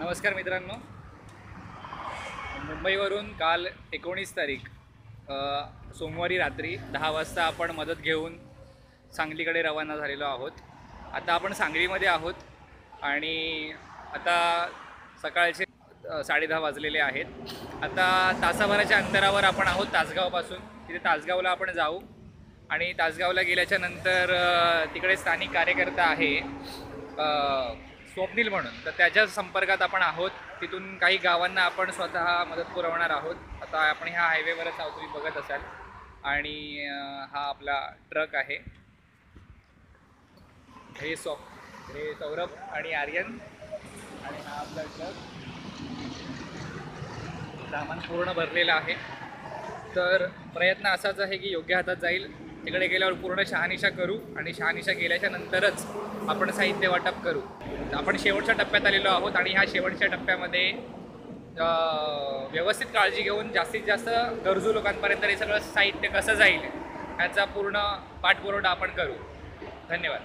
नमस्कार मित्रांनो, मुंबईवरून काल 19 तारीख सोमवारी रात्री 10 वाजता आपण मदत घेऊन सांगलीकडे रवाना झालेलो आहोत। आता आपण सांगलीमध्ये आहोत आणि आता सकाळचे 10:30 वाजलेले आहेत। आता तासाभराच्या अंतरावर आपण आहोत तासगावपासून। तिथे तासगावला आपण जाऊ आणि तासगावला गेल्याच्या नंतर तिकडे स्थानिक कार्यकर्ता आहे स्वप्नील म्हणून, तर त्याच्या संपर्कात आपण आहोत। तिथून काही गावांना आपण स्वतः मदत पुरवणार आहोत। आता आपण ह्या हायवेवरच आहोत, तुम्ही बघत असाल। आणि हा आपला ट्रक आहे, हे सौरभ आणि आर्यन, आणि हा आपला ट्रक सामान पूर्ण भरलेला आहे। तर प्रयत्न असाच आहे की योग्य हातात जाईल। तिकडे गेल्यावर पूर्ण शहानिशा करू आणि शहानिशा केल्याच्या नंतरच आपण साहित्य वाटप करू। आपण शेवटच्या टप्प्यात आलेलो आहोत आणि ह्या शेवटच्या टप्प्यामध्ये व्यवस्थित काळजी घेऊन जास्तीत जास्त गरजू लोकांपर्यंत हे सगळं साहित्य कसं जाईल याचा पूर्ण पाठपुरावा आपण करू। धन्यवाद।